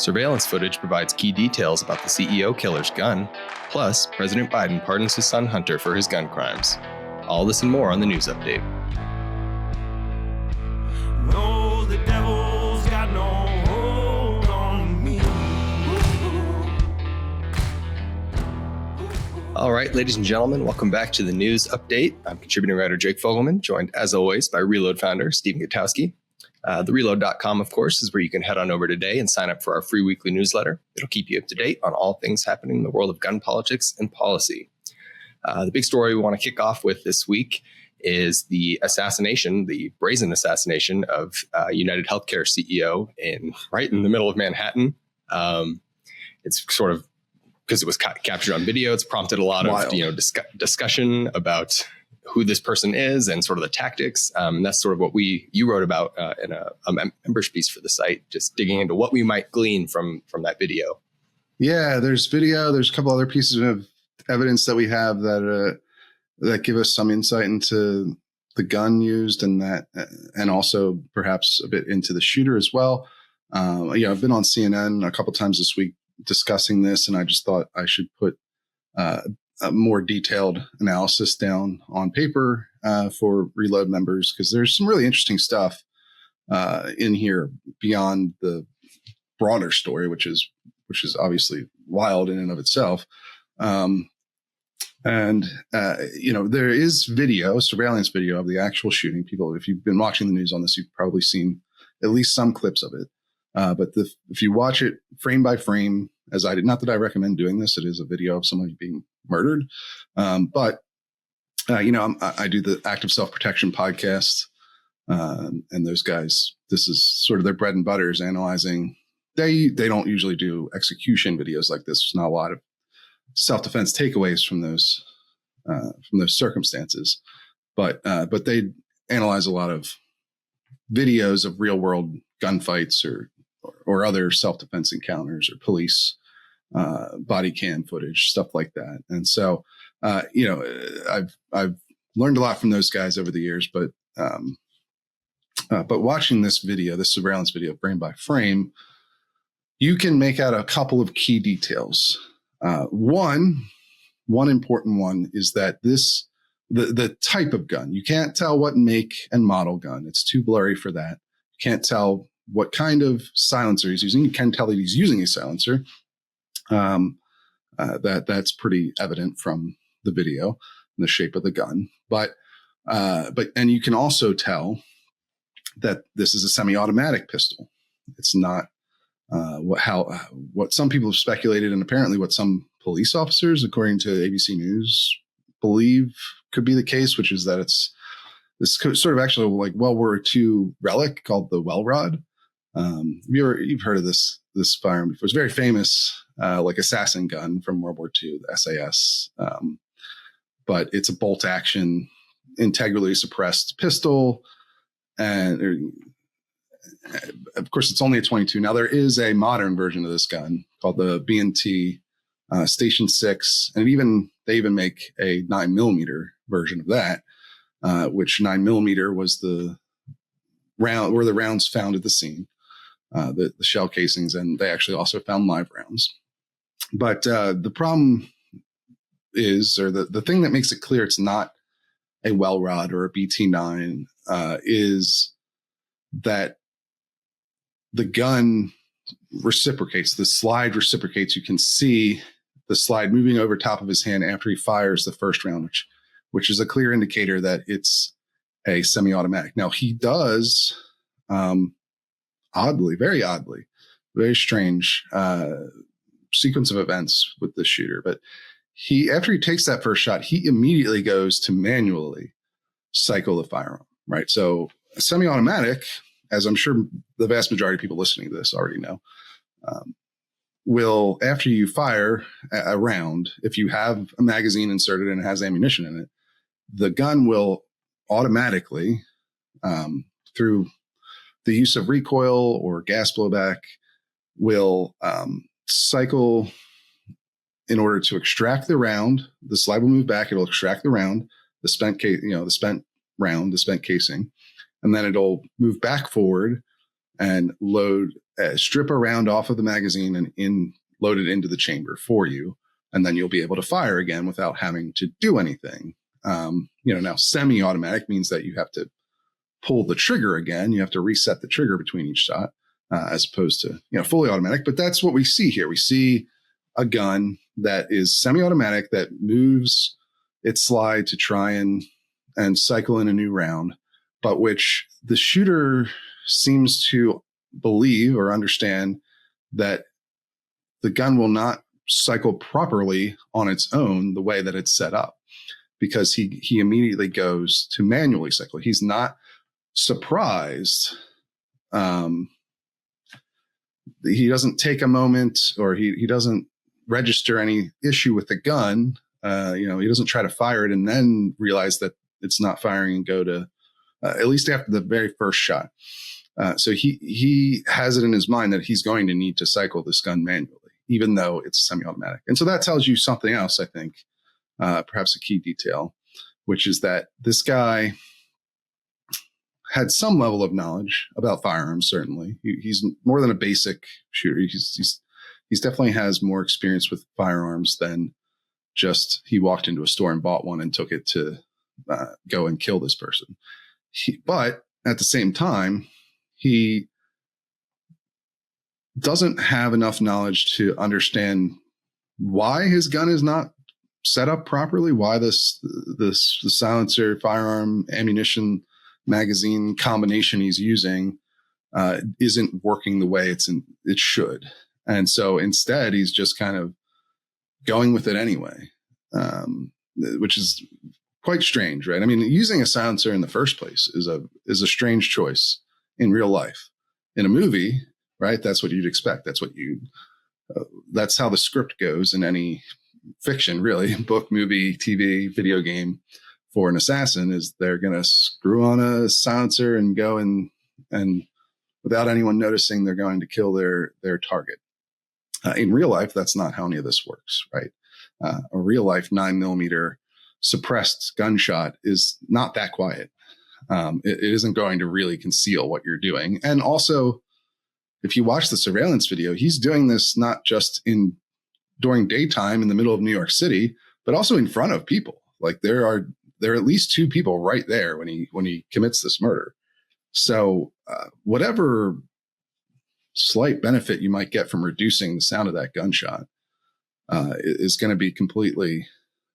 Surveillance footage provides key details about the CEO killer's gun. Plus, President Biden pardons his son Hunter for his gun crimes. All this and more on the news update. No, the devil's got no hold on me. All right, ladies and gentlemen, welcome back to the news update. I'm contributing writer Jake Fogleman, joined as always by Reload founder Stephen Gutowski. TheReload.com, of course, is where you can head on over today and sign up for our free weekly newsletter. It'll keep you up to date on all things happening in the world of gun politics and policy. The big story we want to kick off with this week is the assassination, the brazen assassination of UnitedHealthcare CEO right in the middle of Manhattan. It's sort of, because it was captured on video, it's prompted a lot of discussion about who this person is and sort of the tactics. And that's sort of what you wrote about in a members piece for the site, just digging into what we might glean from that video. Yeah, there's video. There's a couple other pieces of evidence that we have that give us some insight into the gun used and also perhaps a bit into the shooter as well. I've been on CNN a couple times this week discussing this, and I just thought I should put a more detailed analysis down on paper for Reload members, because there's some really interesting stuff in here beyond the broader story, which is obviously wild in and of itself. There is surveillance video of the actual shooting. People, if you've been watching the news on this, you've probably seen at least some clips of it. But if you watch it frame by frame, as I did, not that I recommend doing this, it is a video of someone being murdered. I do the Active Self-Protection podcast, and those guys, this is sort of their bread and butter, is analyzing. They don't usually do execution videos like this. There's not a lot of self-defense takeaways from those circumstances, but they analyze a lot of videos of real world gunfights or other self-defense encounters or police body cam footage, stuff like that. And so, I've learned a lot from those guys over the years, but watching this video, this surveillance video frame by frame, you can make out a couple of key details. One important one is that the type of gun, you can't tell what make and model gun. It's too blurry for that. You can't tell what kind of silencer he's using. You can tell that he's using a silencer. That's pretty evident from the video and the shape of the gun. But you can also tell that this is a semi-automatic pistol. It's not what some people have speculated, and apparently what some police officers, according to ABC News, believe could be the case, which is that it's this sort of actually like World War II relic called the well rod. You've heard of this firearm before. It's very famous, like assassin gun from World War II, the SAS. But it's a bolt action, integrally suppressed pistol. And of course, it's only a 22. Now, there is a modern version of this gun called the B&T Station 6. And they even make a 9mm version of that, which 9mm was the round where the rounds found at the scene. The shell casings, and they actually also found live rounds. But the problem is, or the thing that makes it clear it's not a well rod or a BT9 is that the gun reciprocates. The slide reciprocates. You can see the slide moving over top of his hand after he fires the first round, which is a clear indicator that it's a semi-automatic. Now, he does, very oddly, very strange sequence of events with the shooter. But after he takes that first shot, he immediately goes to manually cycle the firearm, right? So a semi-automatic, as I'm sure the vast majority of people listening to this already know, will, after you fire a round, if you have a magazine inserted and it has ammunition in it, the gun will automatically, through the use of recoil or gas blowback, will cycle in order to extract the round. The slide will move back. It'll extract the round, the spent round, the spent casing, and then it'll move back forward and strip a round off of the magazine and load it into the chamber for you. And then you'll be able to fire again without having to do anything. Now semi-automatic means that you have to pull the trigger again. You have to reset the trigger between each shot, as opposed to, fully automatic. But that's what we see here. We see a gun that is semi-automatic that moves its slide to try and cycle in a new round, but which the shooter seems to believe or understand that the gun will not cycle properly on its own the way that it's set up, because he immediately goes to manually cycle. He's not surprised. He doesn't take a moment, or he doesn't register any issue with the gun. He doesn't try to fire it and then realize that it's not firing and go to at least after the very first shot. So he has it in his mind that he's going to need to cycle this gun manually, even though it's semi-automatic. And so that tells you something else, I think, perhaps a key detail, which is that this guy had some level of knowledge about firearms. Certainly, he's more than a basic shooter. He's definitely has more experience with firearms than just he walked into a store and bought one and took it to go and kill this person. But at the same time, he doesn't have enough knowledge to understand why his gun is not set up properly, why the silencer, firearm, ammunition, magazine combination he's using isn't working the way it should. And so instead, he's just kind of going with it anyway, which is quite strange, right? I mean, using a silencer in the first place is a strange choice in real life. In a movie, right? That's what you'd expect. That's how the script goes in any fiction, really, book, movie, TV, video game. For an assassin, is they're going to screw on a silencer and go and without anyone noticing, they're going to kill their target. In real life, that's not how any of this works, right? A real life 9mm suppressed gunshot is not that quiet. It isn't going to really conceal what you're doing. And also, if you watch the surveillance video, he's doing this not just during daytime in the middle of New York City, but also in front of people. Like there are at least two people right there when he commits this murder. So whatever slight benefit you might get from reducing the sound of that gunshot is going to be completely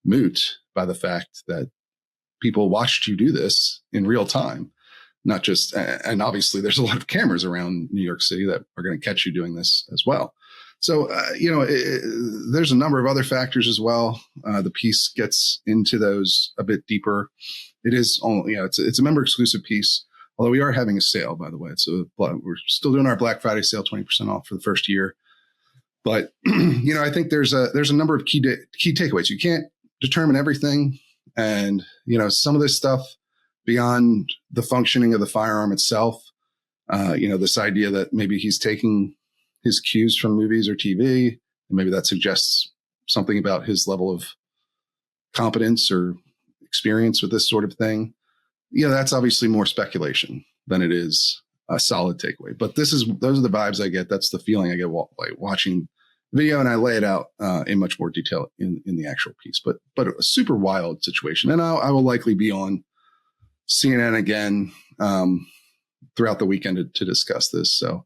moot by the fact that people watched you do this in real time. Not just, and obviously there's a lot of cameras around New York City that are going to catch you doing this as well. So, there's a number of other factors as well. The piece gets into those a bit deeper. It is only, it's a member exclusive piece, although we are having a sale, by the way. We're still doing our Black Friday sale, 20% off for the first year. But, I think there's a number of key takeaways. You can't determine everything. And, some of this stuff beyond the functioning of the firearm itself, this idea that maybe he's taking his cues from movies or TV, and maybe that suggests something about his level of competence or experience with this sort of thing. That's obviously more speculation than it is a solid takeaway. But those are the vibes I get. That's the feeling I get watching the video, and I lay it out in much more detail in the actual piece. But a super wild situation, and I will likely be on CNN again throughout the weekend to discuss this. So.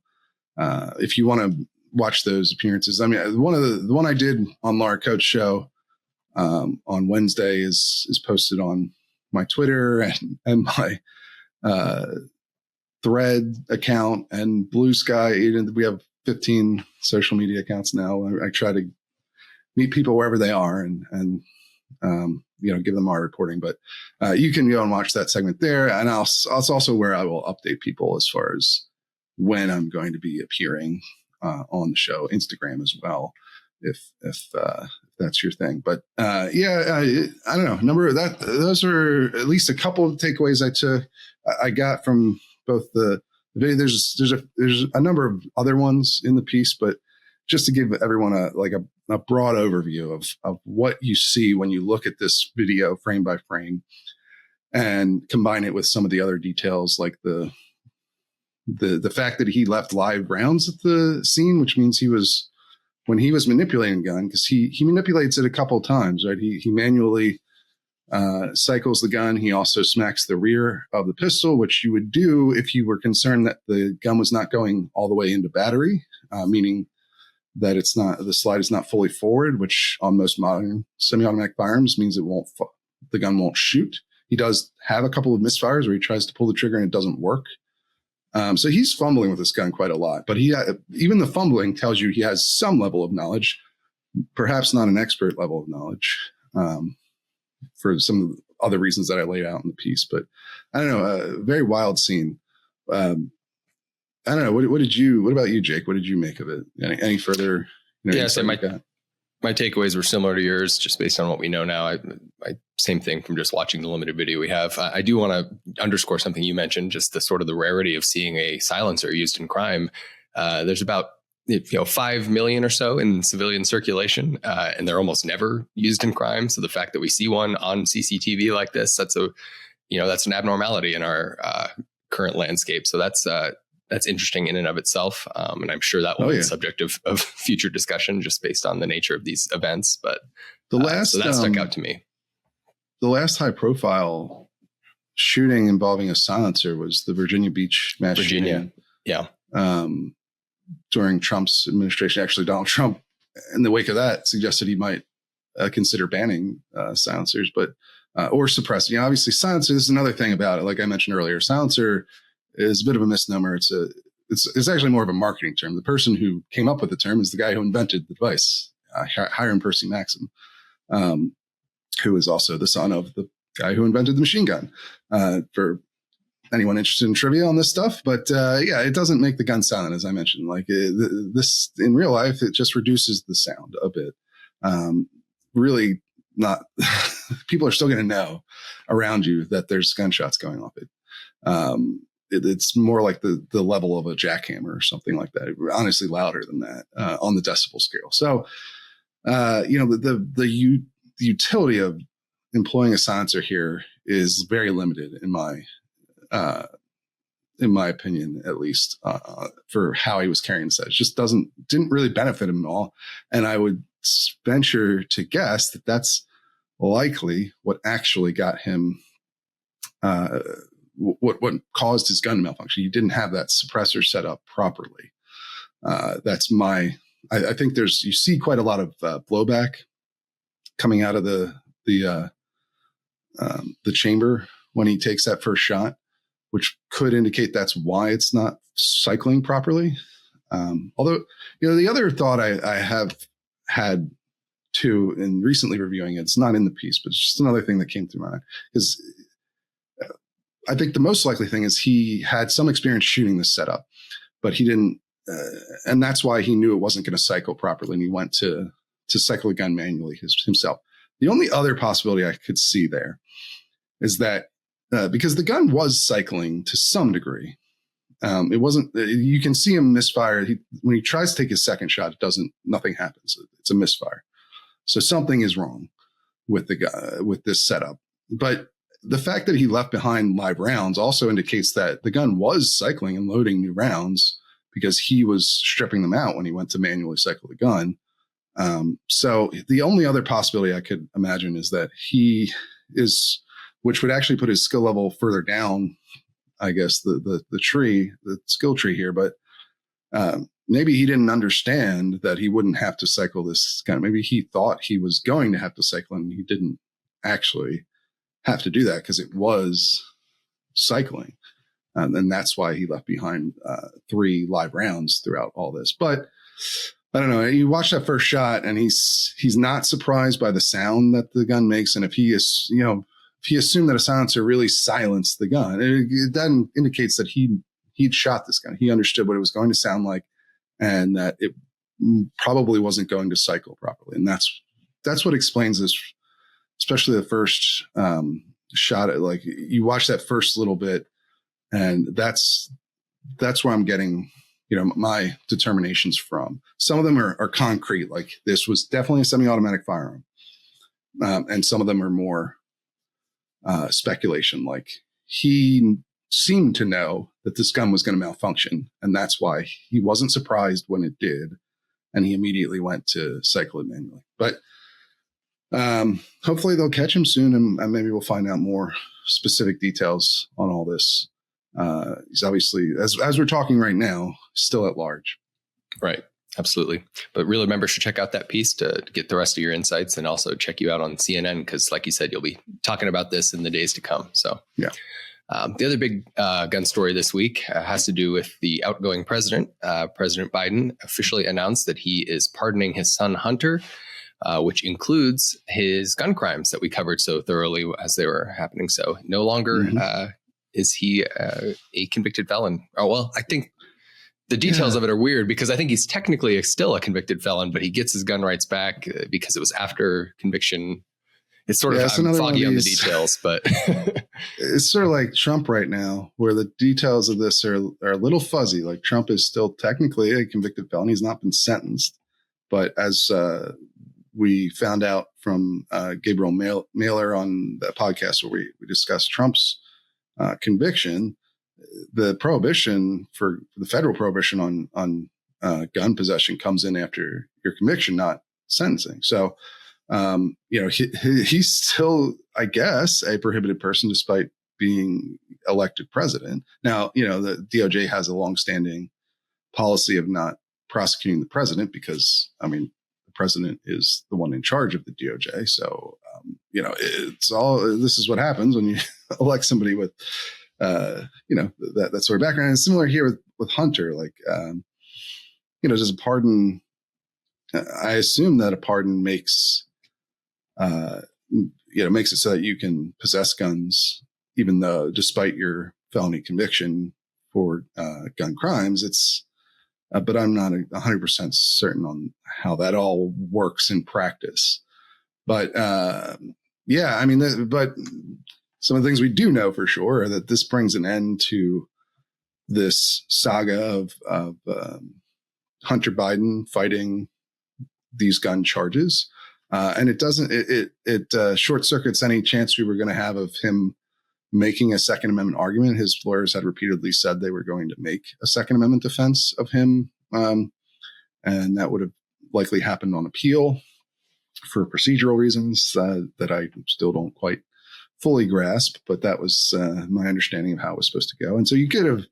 If you want to watch those appearances, I mean, the one I did on Laura Coates' show on Wednesday is posted on my Twitter and my Thread account and Blue Sky. We have 15 social media accounts now. I try to meet people wherever they are and give them our reporting. But you can go and watch that segment there, and it's also where I will update people as far as when I'm going to be appearing on the show, Instagram as well, if that's your thing. But I don't know. Those are at least a couple of takeaways I got from both the video. There's a number of other ones in the piece, but just to give everyone a broad overview of what you see when you look at this video frame by frame and combine it with some of the other details like the the fact that he left live rounds at the scene, which means when he was manipulating the gun, because he manipulates it a couple of times, right? He manually cycles the gun. He also smacks the rear of the pistol, which you would do if you were concerned that the gun was not going all the way into battery, meaning that the slide is not fully forward, which on most modern semi-automatic firearms means the gun won't shoot. He does have a couple of misfires where he tries to pull the trigger and it doesn't work. So he's fumbling with this gun quite a lot, but even the fumbling tells you he has some level of knowledge, perhaps not an expert level of knowledge, for some of the other reasons that I laid out in the piece. But I don't know, a very wild scene. I don't know. What about you, Jake? What did you make of it? Any further? So my takeaways were similar to yours, just based on what we know now. Same thing from just watching the limited video we have. I do want to underscore something you mentioned, just the rarity of seeing a silencer used in crime. There's about 5 million or so in civilian circulation, and they're almost never used in crime. So the fact that we see one on CCTV like this, that's an abnormality in our current landscape. So that's interesting in and of itself. And I'm sure that will be the subject of future discussion just based on the nature of these events. But so that stuck out to me. The last high profile shooting involving a silencer was the Virginia Beach mass shooting. Yeah. During Trump's administration. Actually, Donald Trump, in the wake of that, suggested he might consider banning silencers, or suppressing. Obviously, silencer is another thing about it. Like I mentioned earlier, silencer is a bit of a misnomer. It's actually more of a marketing term. The person who came up with the term is the guy who invented the device, Hiram Percy Maxim, who is also the son of the guy who invented the machine gun. For anyone interested in trivia on this stuff, but it doesn't make the gun silent, as I mentioned. Like this in real life, it just reduces the sound a bit. Really not. People are still going to know around you that there's gunshots going off it. It's more like the level of a jackhammer or something like that. Honestly, louder than that on the decibel scale. So, the utility of employing a silencer here is very limited in my opinion, at least, for how he was carrying this. It just didn't really benefit him at all. And I would venture to guess that that's likely what actually got him, what caused his gun to malfunction. He didn't have that suppressor set up properly. I think you see quite a lot of blowback coming out of the chamber when he takes that first shot, which could indicate that's why it's not cycling properly. Although, the other thought I have had too, in recently reviewing it, it's not in the piece, but it's just another thing that came through my mind, because I think the most likely thing is he had some experience shooting this setup, but he didn't, and that's why he knew it wasn't going to cycle properly, and he went to cycle the gun manually himself. The only other possibility I could see there is that because the gun was cycling to some degree, it wasn't. You can see him misfire. When he tries to take his second shot, nothing happens. It's a misfire. So something is wrong with with this setup. But the fact that he left behind live rounds also indicates that the gun was cycling and loading new rounds, because he was stripping them out when he went to manually cycle the gun. So the only other possibility I could imagine is that he is, which would actually put his skill level further down, I guess, the skill tree here. But maybe he didn't understand that he wouldn't have to cycle this gun. Maybe he thought he was going to have to cycle, and he didn't actually have to do that because it was cycling. And that's why he left behind 3 live rounds throughout all this. But I don't know. You watch that first shot, and he's not surprised by the sound that the gun makes. And if he assumed that a silencer really silenced the gun, it then indicates that he'd shot this gun. He understood what it was going to sound like, and that it probably wasn't going to cycle properly. And that's what explains this, especially the first shot. Like, you watch that first little bit, and that's where I'm getting, my determinations from. Some of them are concrete, like this was definitely a semi-automatic firearm. And some of them are more speculation, like he seemed to know that this gun was going to malfunction. And that's why he wasn't surprised when it did. And he immediately went to cycle it manually. But hopefully they'll catch him soon, and maybe we'll find out more specific details on all this. He's obviously, as we're talking right now, still at large. Right. Absolutely. But Reload members should check out that piece to get the rest of your insights, and also check you out on CNN, because like you said, you'll be talking about this in the days to come. So yeah. The other big gun story this week has to do with the outgoing president. President Biden officially announced that he is pardoning his son Hunter, which includes his gun crimes that we covered so thoroughly as they were happening. So no longer is he a convicted felon. Oh, well, I think the details of it are weird, because I think he's technically still a convicted felon, but he gets his gun rights back because it was after conviction. It's sort of I'm foggy on the details, but it's sort of like Trump right now, where the details of this are a little fuzzy. Like, Trump is still technically a convicted felon. He's not been sentenced. But as we found out from Gabriel Mailer on the podcast where we discussed Trump's conviction, the prohibition for the federal prohibition on gun possession comes in after your conviction, not sentencing. So, he's still, I guess, a prohibited person despite being elected president. Now, the DOJ has a longstanding policy of not prosecuting the president because, the president is the one in charge of the DOJ. So, it's all, this is what happens when you elect somebody with, that sort of background. And similar here with Hunter, like, does a pardon, I assume that a pardon makes it so that you can possess guns, even though despite your felony conviction for gun crimes, it's, but I'm not 100% certain on how that all works in practice. But but some of the things we do know for sure are that this brings an end to this saga of Hunter Biden fighting these gun charges. And it short circuits any chance we were going to have of him making a Second Amendment argument. His lawyers had repeatedly said they were going to make a Second Amendment defense of him. And that would have likely happened on appeal for procedural reasons that I still don't quite fully grasp, but that was my understanding of how it was supposed to go. And so you could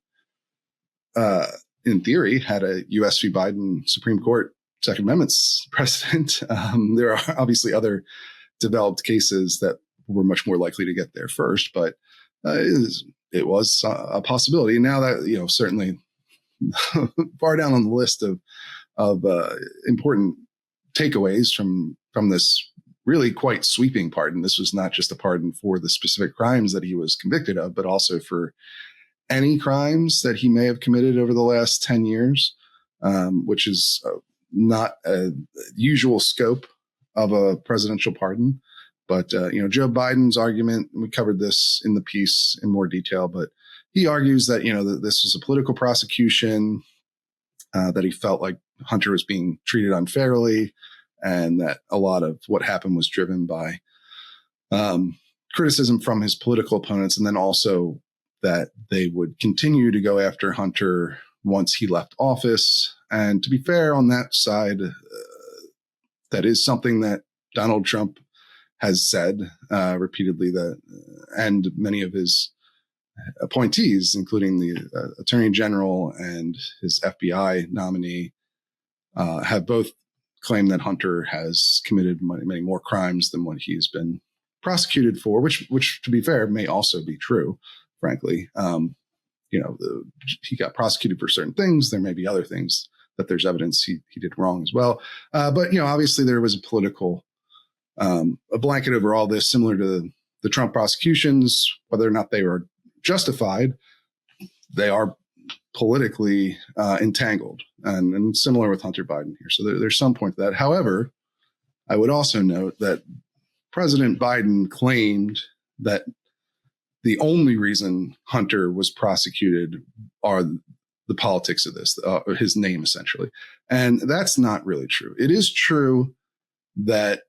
have, in theory, had a U.S. v. Biden Supreme Court Second Amendment's precedent. There are obviously other developed cases that were much more likely to get there first, but it was a possibility. Now that, certainly far down on the list of important takeaways from this really quite sweeping pardon. This was not just a pardon for the specific crimes that he was convicted of, but also for any crimes that he may have committed over the last 10 years, which is not a usual scope of a presidential pardon. But, Joe Biden's argument, we covered this in the piece in more detail, but he argues that, that this was a political prosecution, that he felt like Hunter was being treated unfairly, and that a lot of what happened was driven by criticism from his political opponents, and then also that they would continue to go after Hunter once he left office. And to be fair on that side, that is something that Donald Trump has said repeatedly, that and many of his appointees, including the Attorney General and his FBI nominee, have both claimed that Hunter has committed many more crimes than what he's been prosecuted for, which to be fair, may also be true, frankly. He got prosecuted for certain things. There may be other things that there's evidence he did wrong as well. But, obviously there was a political, a blanket over all this, similar to the Trump prosecutions, whether or not they were justified, they are politically entangled, and similar with Hunter Biden here. So there's some point to that. However, I would also note that President Biden claimed that the only reason Hunter was prosecuted are the politics of this, his name essentially. And that's not really true. It is true that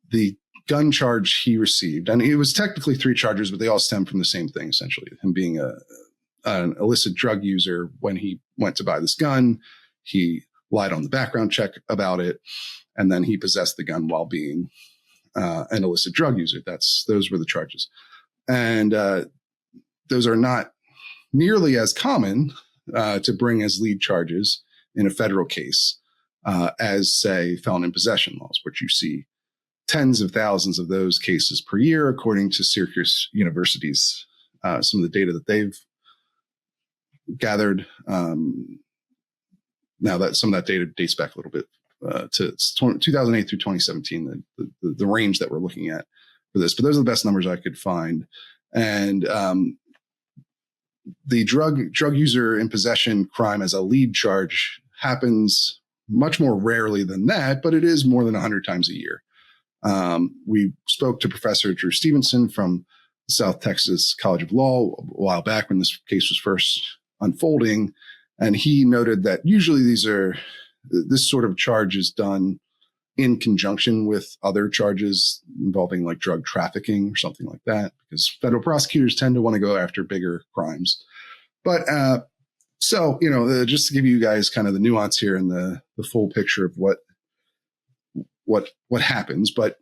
the gun charge he received, and it was technically 3 charges, but they all stem from the same thing, essentially, him being an illicit drug user. When he went to buy this gun, he lied on the background check about it, and then he possessed the gun while being an illicit drug user. Those were the charges. And those are not nearly as common to bring as lead charges in a federal case as, say, felon in possession laws, which you see tens of thousands of those cases per year, according to Syracuse University's some of the data that they've gathered. Now that some of that data dates back a little bit to 2008 through 2017, the range that we're looking at for this. But those are the best numbers I could find. And the drug user in possession crime as a lead charge happens much more rarely than that, but it is more than 100 times a year. We spoke to Professor Drew Stevenson from the South Texas College of Law a while back when this case was first unfolding, and he noted that usually this sort of charge is done in conjunction with other charges involving like drug trafficking or something like that, because federal prosecutors tend to want to go after bigger crimes. But so, just to give you guys kind of the nuance here and the full picture of what happens. But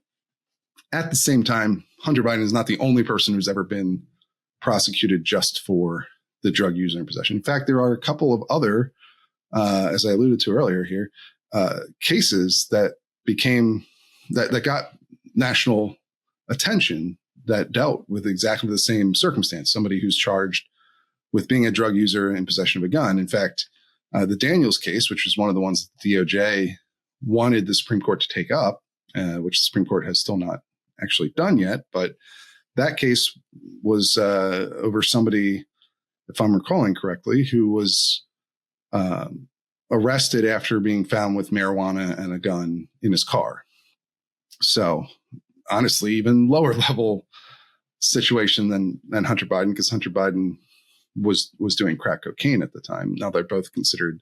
at the same time, Hunter Biden is not the only person who's ever been prosecuted just for the drug user in possession. In fact, there are a couple of other, as I alluded to earlier here, cases that got national attention that dealt with exactly the same circumstance. Somebody who's charged with being a drug user in possession of a gun. In fact, the Daniels case, which was one of the ones that the DOJ wanted the Supreme Court to take up, which the Supreme Court has still not actually done yet, but that case was over somebody, if I'm recalling correctly, who was arrested after being found with marijuana and a gun in his car. So honestly, even lower level situation than Hunter Biden, because Hunter Biden was doing crack cocaine at the time. Now they're both considered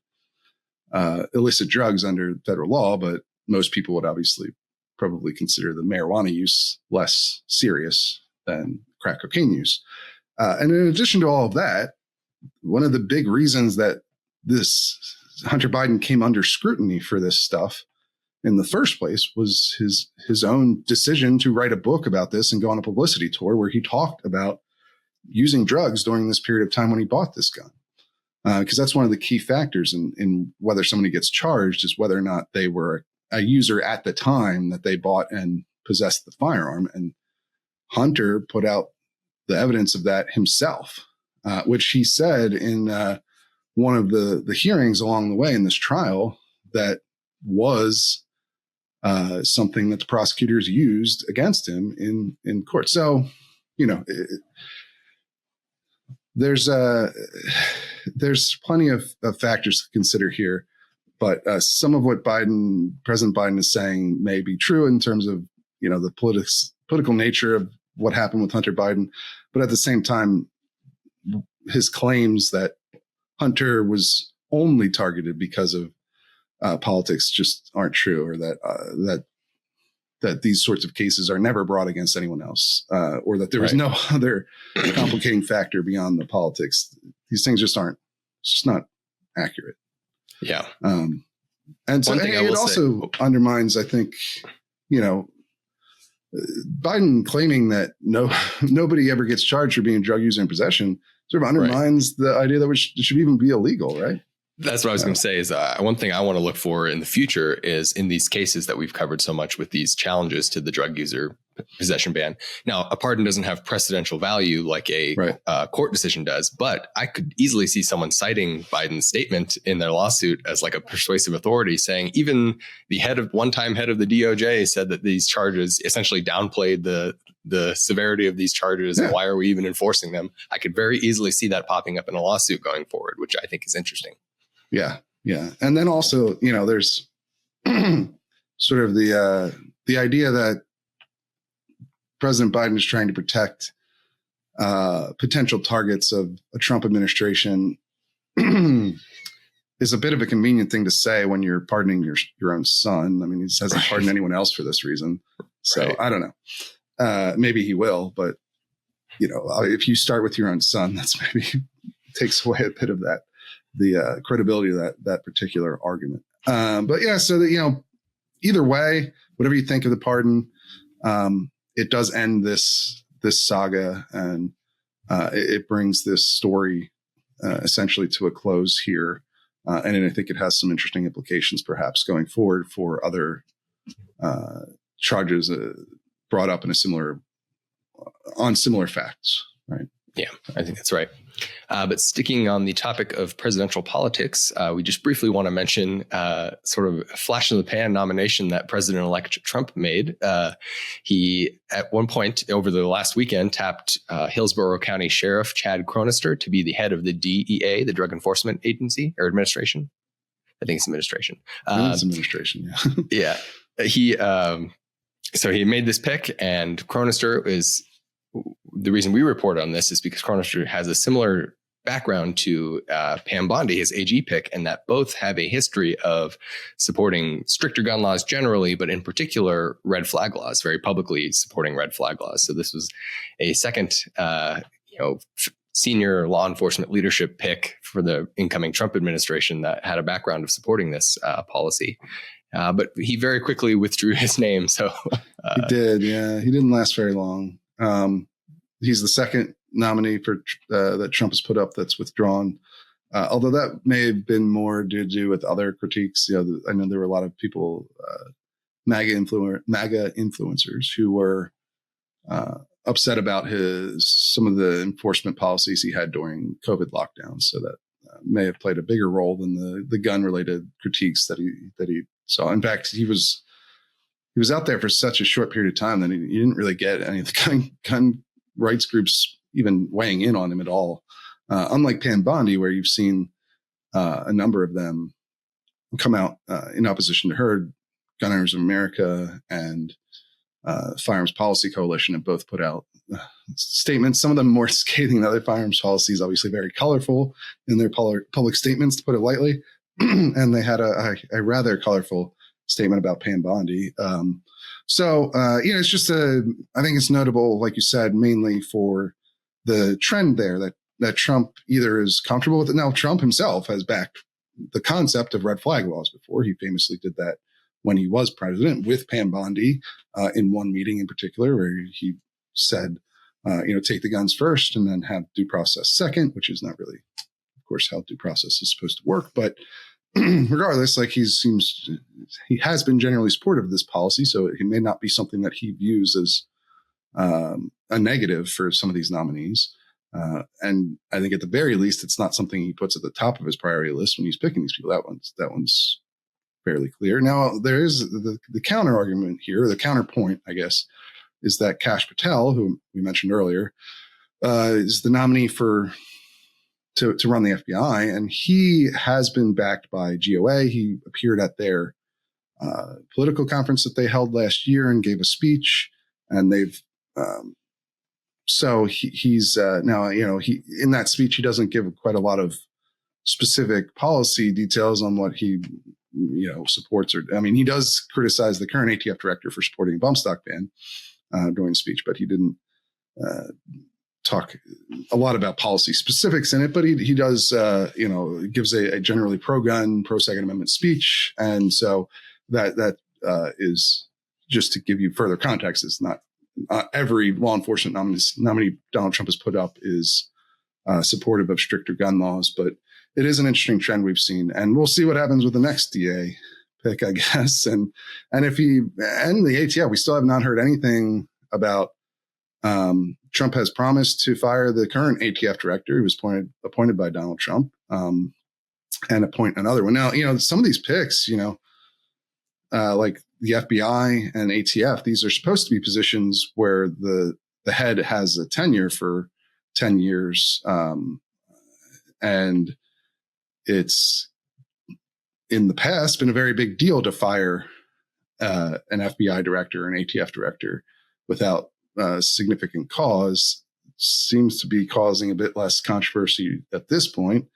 illicit drugs under federal law, but most people would obviously probably consider the marijuana use less serious than crack cocaine use. And in addition to all of that, one of the big reasons that this Hunter Biden came under scrutiny for this stuff in the first place was his own decision to write a book about this and go on a publicity tour where he talked about using drugs during this period of time when he bought this gun. Because that's one of the key factors in whether somebody gets charged is whether or not they were a user at the time that they bought and possessed the firearm. And Hunter put out the evidence of that himself, which he said in one of the hearings along the way in this trial that was something that the prosecutors used against him in court. So, there's plenty of factors to consider here, but some of what President Biden is saying may be true in terms of, the political nature of what happened with Hunter Biden. But at the same time, his claims that Hunter was only targeted because of politics just aren't true, or that these sorts of cases are never brought against anyone else, or that there was no other complicating factor beyond the politics. These things just aren't. It's just not accurate. Yeah. And so it also undermines, I think, Biden claiming that nobody ever gets charged for being a drug user in possession sort of undermines the idea that it should even be illegal, right? That's what I was going to say is one thing I want to look for in the future is in these cases that we've covered so much with these challenges to the drug user possession ban. Now, a pardon doesn't have precedential value like a court decision does, but I could easily see someone citing Biden's statement in their lawsuit as like a persuasive authority, saying even the one-time head of the DOJ said that these charges essentially downplayed the severity of these charges and why are we even enforcing them? I could very easily see that popping up in a lawsuit going forward, which I think is interesting. Yeah. Yeah. And then also, there's sort of the idea that President Biden is trying to protect potential targets of a Trump administration is a bit of a convenient thing to say when you're pardoning your own son. I mean, he hasn't pardoned anyone else for this reason. So Right. I don't know. Maybe he will, but if you start with your own son, that's maybe takes away a bit of the credibility of that particular argument. But yeah, so that, either way, whatever you think of the pardon, it does end this saga, and it brings this story essentially to a close here. And I think it has some interesting implications, perhaps going forward for other charges brought up in on similar facts. Right. Yeah, I think that's right. But sticking on the topic of presidential politics, we just briefly want to mention sort of a flash in the pan nomination that President-elect Trump made. He, at one point over the last weekend, tapped Hillsborough County Sheriff Chad Cronister to be the head of the DEA, the Drug Enforcement Agency or Administration. I think it's administration. It's administration, yeah. Yeah. So he made this pick, and Cronister is... The reason we report on this is because Cronister has a similar background to Pam Bondi, his AG pick, and that both have a history of supporting stricter gun laws generally, but in particular, red flag laws, very publicly supporting red flag laws. So this was a second, senior law enforcement leadership pick for the incoming Trump administration that had a background of supporting this policy. But he very quickly withdrew his name. So he did. Yeah, he didn't last very long. He's the second nominee for that Trump has put up that's withdrawn. Although that may have been more to do with other critiques. I know there were a lot of people, MAGA influencers, who were upset about some of the enforcement policies he had during COVID lockdowns. So that may have played a bigger role than the gun related critiques that he saw. In fact, he was out there for such a short period of time that you didn't really get any of the gun rights groups even weighing in on him at all. Unlike Pam Bondi, where you've seen a number of them come out in opposition to her, Gun Owners of America and Firearms Policy Coalition have both put out statements, some of them more scathing than other. Firearms policy is obviously very colorful in their public statements, to put it lightly. And they had a rather colorful statement about Pam Bondi. It's just I think it's notable, like you said, mainly for the trend there that Trump either is comfortable with it. Now, Trump himself has backed the concept of red flag laws before. He famously did that when he was president with Pam Bondi in one meeting in particular, where he said, take the guns first and then have due process second, which is not really, of course, how due process is supposed to work. But regardless, he has been generally supportive of this policy, so it may not be something that he views as a negative for some of these nominees. And I think at the very least, it's not something he puts at the top of his priority list when he's picking these people. That one's fairly clear. Now, there is the counter argument here, the counterpoint, I guess, is that Kash Patel, who we mentioned earlier, is the nominee to run the FBI, and he has been backed by GOA. He appeared at their political conference that they held last year and gave a speech, and they've he's now, in that speech, he doesn't give quite a lot of specific policy details on what he supports. He does criticize the current ATF director for supporting a bump stock ban during the speech, but he didn't talk a lot about policy specifics in it, but he does, gives a generally pro-gun, pro-Second Amendment speech. And so that is, just to give you further context, is not every law enforcement nominee Donald Trump has put up is supportive of stricter gun laws, but it is an interesting trend we've seen. And we'll see what happens with the next DA pick, I guess. And if the ATF, we still have not heard anything about, Trump has promised to fire the current ATF director who was appointed by Donald Trump, and appoint another one. Now, some of these picks, like the FBI and ATF, these are supposed to be positions where the head has a tenure for 10 years. And it's in the past been a very big deal to fire an FBI director, an ATF director without significant cause. Seems to be causing a bit less controversy at this point,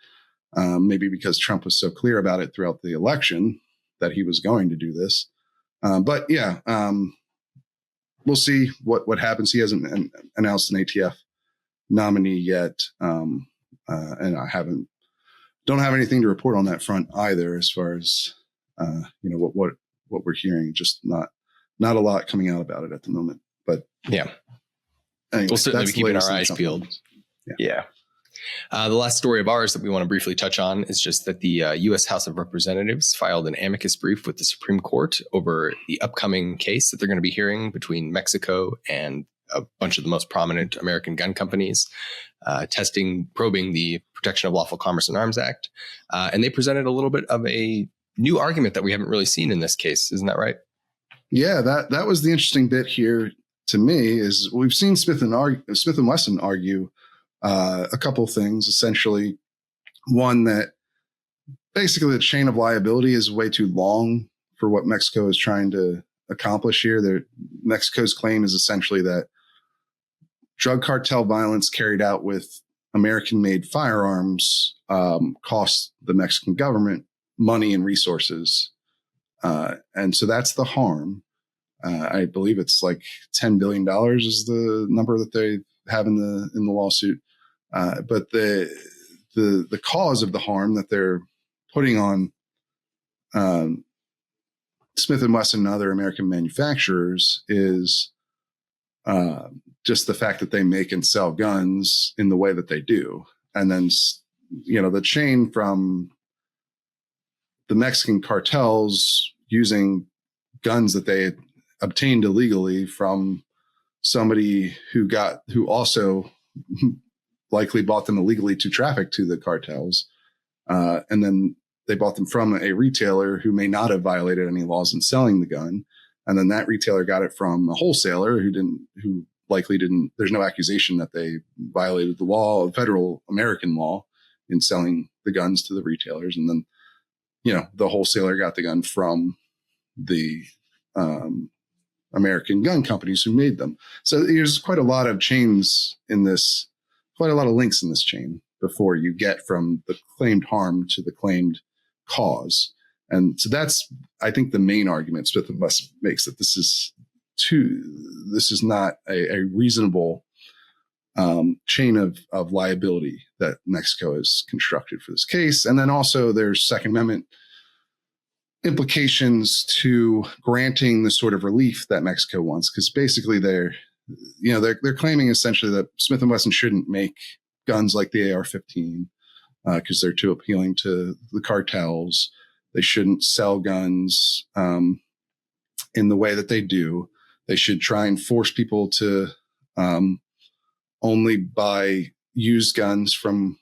maybe because Trump was so clear about it throughout the election that he was going to do this. But yeah, we'll see what happens. He hasn't announced an ATF nominee yet, and I don't have anything to report on that front either. As far as what we're hearing, just not a lot coming out about it at the moment. But yeah, anyway, we'll certainly be keeping our eyes peeled. Yeah. The last story of ours that we want to briefly touch on is just that the U.S. House of Representatives filed an amicus brief with the Supreme Court over the upcoming case that they're going to be hearing between Mexico and a bunch of the most prominent American gun companies, probing the Protection of Lawful Commerce in Arms Act. And they presented a little bit of a new argument that we haven't really seen in this case. Isn't that right? Yeah, that was the interesting bit here to me is we've seen Smith and Wesson argue a couple of things. Essentially, one, that basically the chain of liability is way too long for what Mexico is trying to accomplish here. Mexico's claim is essentially that drug cartel violence carried out with American-made firearms cost the Mexican government money and resources. And so that's the harm. I believe it's like $10 billion is the number that they have in the lawsuit. But the cause of the harm that they're putting on Smith and Wesson and other American manufacturers is just the fact that they make and sell guns in the way that they do. And then, the chain from the Mexican cartels using guns that they obtained illegally from somebody who also likely bought them illegally to traffic to the cartels. And then they bought them from a retailer who may not have violated any laws in selling the gun. And then that retailer got it from a wholesaler who likely didn't. There's no accusation that they violated the law, federal American law, in selling the guns to the retailers. And then, the wholesaler got the gun from the American gun companies who made them. So there's quite a lot of chains in this, quite a lot of links in this chain before you get from the claimed harm to the claimed cause. And so that's, I think, the main argument Smith and Wesson makes, that this is not a reasonable chain of liability that Mexico has constructed for this case. And then also there's Second Amendment implications to granting the sort of relief that Mexico wants, because basically they're claiming essentially that Smith and Wesson shouldn't make guns like the AR-15 because they're too appealing to the cartels. They shouldn't sell guns in the way that they do. They should try and force people to only buy used guns from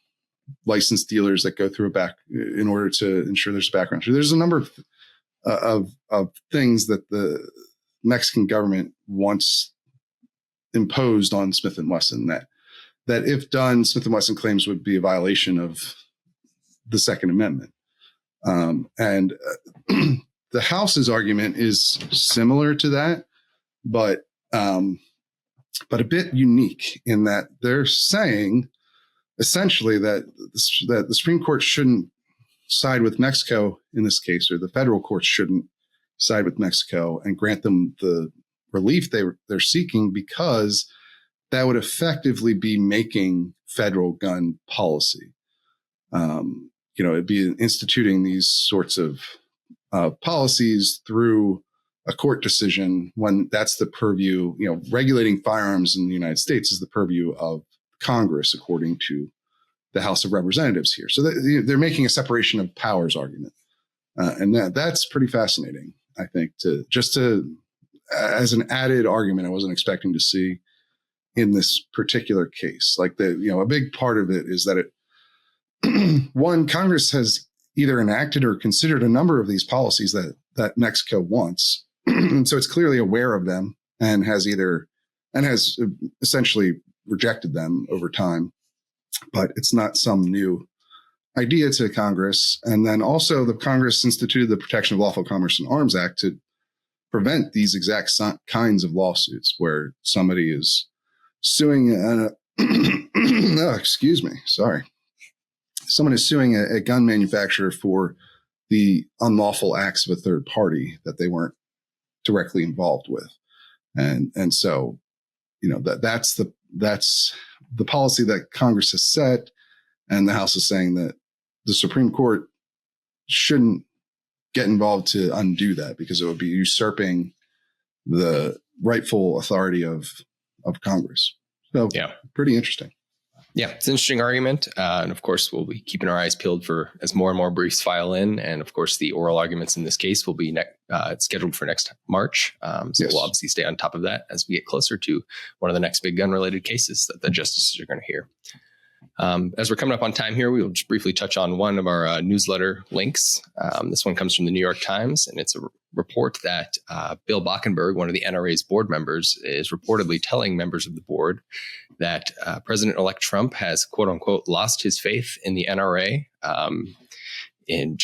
licensed dealers that go through in order to ensure there's a background. So there's a number of things that the Mexican government wants imposed on Smith and Wesson that if done, Smith and Wesson claims would be a violation of the Second Amendment. And the House's argument is similar to that, but a bit unique in that they're saying essentially that the Supreme Court shouldn't side with Mexico in this case, or the federal courts shouldn't side with Mexico and grant them the relief they're seeking, because that would effectively be making federal gun policy. It'd be instituting these sorts of policies through a court decision when that's the purview. Regulating firearms in the United States is the purview of Congress, according to the House of Representatives here. So they're making a separation of powers argument. And that's pretty fascinating, I think, as an added argument I wasn't expecting to see in this particular case. Like a big part of it is that one, Congress has either enacted or considered a number of these policies that Mexico wants. And so it's clearly aware of them and has essentially rejected them over time. But it's not some new idea to Congress. And then also the Congress instituted the Protection of Lawful Commerce in Arms Act to prevent these exact kinds of lawsuits where somebody is suing someone is suing a gun manufacturer for the unlawful acts of a third party that they weren't directly involved with. And so, that's the policy that Congress has set, and the House is saying that the Supreme Court shouldn't get involved to undo that, because it would be usurping the rightful authority of Congress. So, pretty interesting. Yeah, it's an interesting argument. And of course, we'll be keeping our eyes peeled for as more and more briefs file in. And of course, the oral arguments in this case will be scheduled for next March. So we'll obviously stay on top of that as we get closer to one of the next big gun related cases that the justices are going to hear. As we're coming up on time here, we will just briefly touch on one of our newsletter links. This one comes from the New York Times, and it's a report that Bill Bockenberg, one of the NRA's board members, is reportedly telling members of the board that President-elect Trump has, quote unquote, lost his faith in the NRA in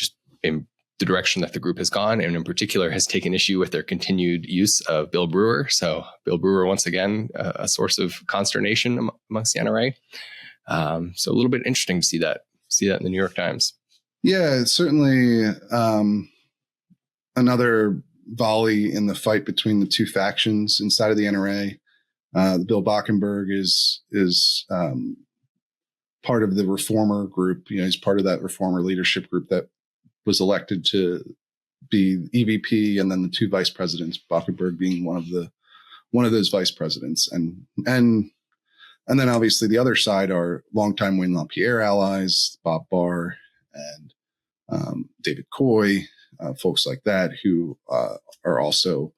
the direction that the group has gone, and in particular has taken issue with their continued use of Bill Brewer. So Bill Brewer, once again, a source of consternation amongst the NRA. So a little bit interesting to see that in the New York Times. Yeah, it's certainly another volley in the fight between the two factions inside of the NRA. Bill Bockenberg is part of the reformer group. He's part of that reformer leadership group that was elected to be EVP, and then the two vice presidents, Bockenberg being one of those vice presidents, and then obviously the other side are longtime Wayne LaPierre allies, Bob Barr and David Coy, folks like that who are also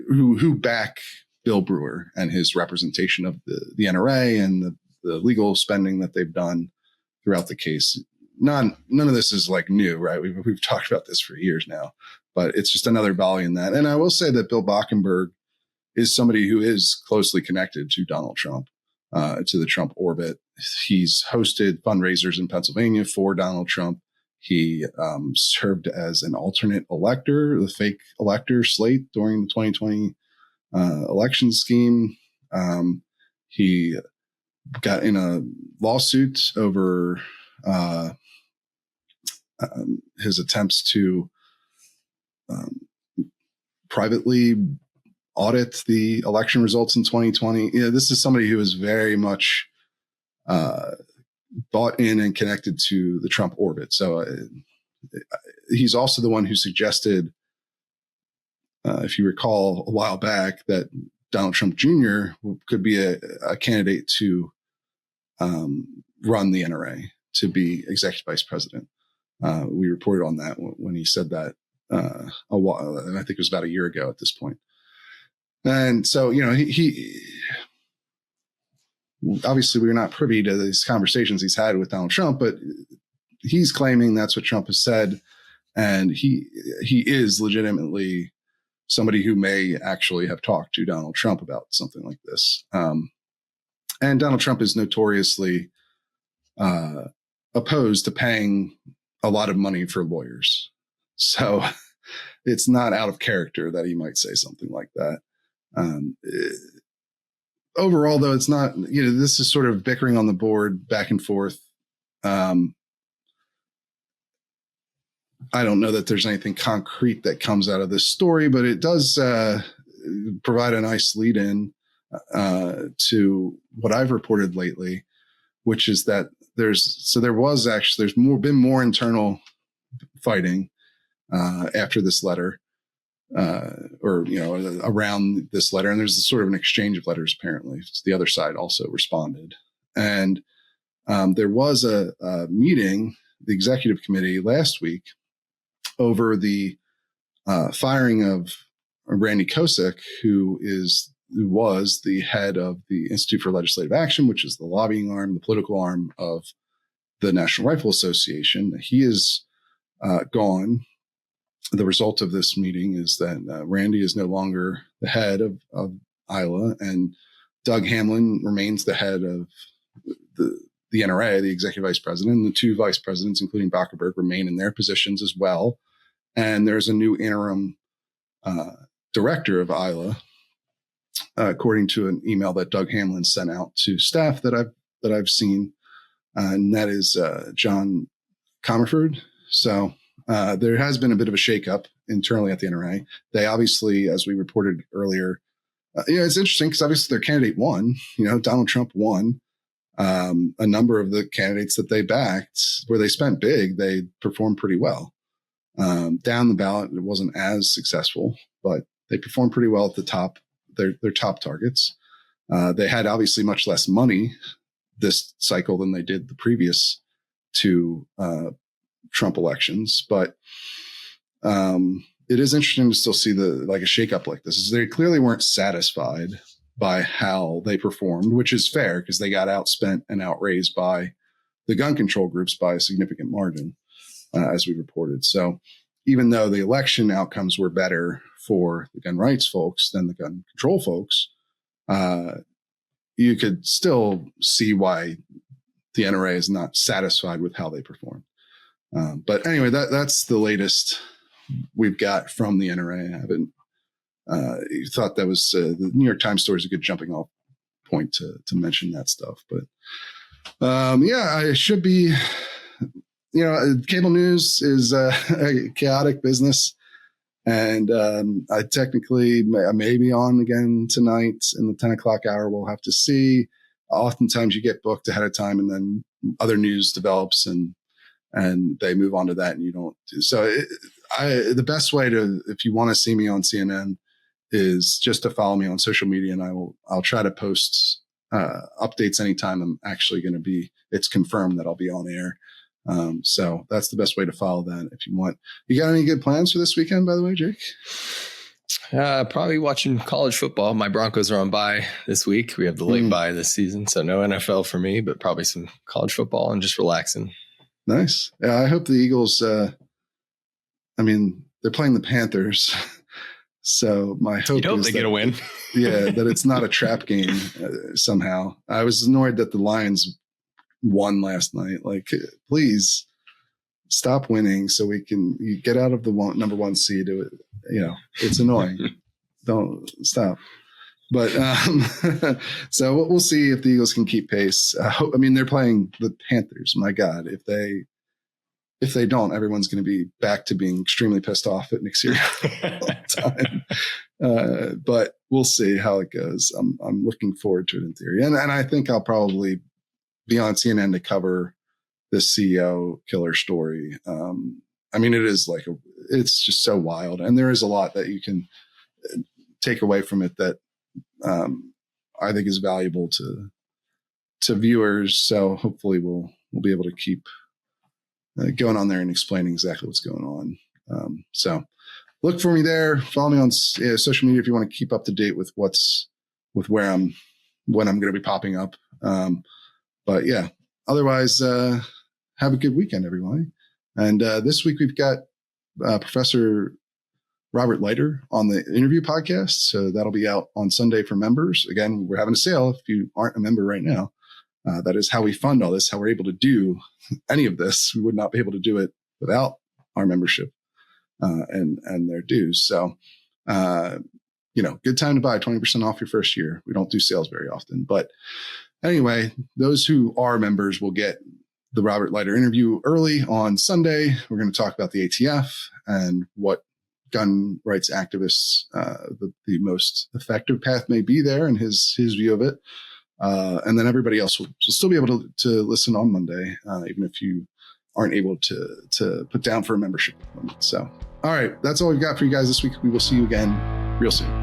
who back Bill Brewer and his representation of the NRA and the legal spending that they've done throughout the case. None of this is like new, right? We've talked about this for years now, but it's just another volley in that. And I will say that Bill Bockenberg is somebody who is closely connected to Donald Trump, to the Trump orbit. He's hosted fundraisers in Pennsylvania for Donald Trump. He served as an alternate elector, the fake elector slate during the 2020 election scheme. He got in a lawsuit over his attempts to privately audit the election results in 2020. This is somebody who is very much bought in and connected to the Trump orbit. So he's also the one who suggested, if you recall a while back, that Donald Trump Jr. could be a candidate to run the NRA, to be executive vice president. We reported on that when he said that a while, and I think it was about a year ago at this point. And so, he obviously we're not privy to these conversations he's had with Donald Trump, but he's claiming that's what Trump has said. And he is legitimately somebody who may actually have talked to Donald Trump about something like this. And Donald Trump is notoriously opposed to paying a lot of money for lawyers. So it's not out of character that he might say something like that. Overall, though, it's not, this is sort of bickering on the board back and forth. I don't know that there's anything concrete that comes out of this story, but it does provide a nice lead in to what I've reported lately, which is that there's been more internal fighting after this letter. Around this letter. And there's sort of an exchange of letters, apparently. So the other side also responded. And there was a meeting, the executive committee last week, over the firing of Randy Kosick, who was the head of the Institute for Legislative Action, which is the lobbying arm, the political arm of the National Rifle Association. He is gone. The result of this meeting is that Randy is no longer the head of ILA, and Doug Hamlin remains the head of the NRA, the executive vice president. And the two vice presidents, including Bockenberg, remain in their positions as well. And there's a new interim director of ILA, according to an email that Doug Hamlin sent out to staff that I've seen, and that is John Comerford. So there has been a bit of a shakeup internally at the NRA. They obviously, as we reported earlier, it's interesting because obviously their candidate won. Donald Trump won. A number of the candidates that they backed, where they spent big, they performed pretty well. Down the ballot, it wasn't as successful, but they performed pretty well at the top, their top targets. They had obviously much less money this cycle than they did the previous two Trump elections, but it is interesting to still see a shakeup like this. They clearly weren't satisfied by how they performed, which is fair because they got outspent and outraised by the gun control groups by a significant margin, as we reported. So even though the election outcomes were better for the gun rights folks than the gun control folks, you could still see why the NRA is not satisfied with how they performed. But anyway, that's the latest we've got from the NRA. I haven't thought that was the New York Times story is a good jumping off point to mention that stuff. But I should be, cable news is a chaotic business. And I technically may be on again tonight in the 10 o'clock hour. We'll have to see. Oftentimes you get booked ahead of time and then other news develops and they move on to that and you don't do. So the best way if you want to see me on CNN is just to follow me on social media, and I'll try to post updates anytime I'm actually going to be. It's confirmed that I'll be on air. So that's the best way to follow that if you want. You got any good plans for this weekend, by the way, Jake? Probably watching college football. My Broncos are on bye this week. We have the late bye this season, so no NFL for me, but probably some college football and just relaxing. Nice. Yeah, I hope the Eagles. They're playing the Panthers. So my hope is they get a win. That it's not a trap game somehow. I was annoyed that the Lions won last night. Please stop winning so we can get out of the number one seed. It's annoying. Don't stop. But so we'll see if the Eagles can keep pace. They're playing the Panthers. My God, if they don't, everyone's going to be back to being extremely pissed off at Nick Sirianni all the time. But we'll see how it goes. I'm looking forward to it in theory. And I think I'll probably be on CNN to cover this CEO killer story. It is it's just so wild. And there is a lot that you can take away from it that I think is valuable to viewers. So hopefully we'll be able to keep going on there and explaining exactly what's going on. So look for me there. Follow me on social media if you want to keep up to date with when I'm going to be popping up. But yeah, otherwise, have a good weekend, everyone. And this week we've got Professor Robert Leiter on the interview podcast. So that'll be out on Sunday for members. Again, we're having a sale if you aren't a member right now. That is how we fund all this, how we're able to do any of this. We would not be able to do it without our membership and their dues. So, good time to buy 20% off your first year. We don't do sales very often. But anyway, those who are members will get the Robert Leiter interview early on Sunday. We're going to talk about the ATF and what gun rights activists, the most effective path may be there and his view of it. And then everybody else will still be able to listen on Monday, even if you aren't able to put down for a membership. So, all right, that's all we've got for you guys this week. We will see you again real soon.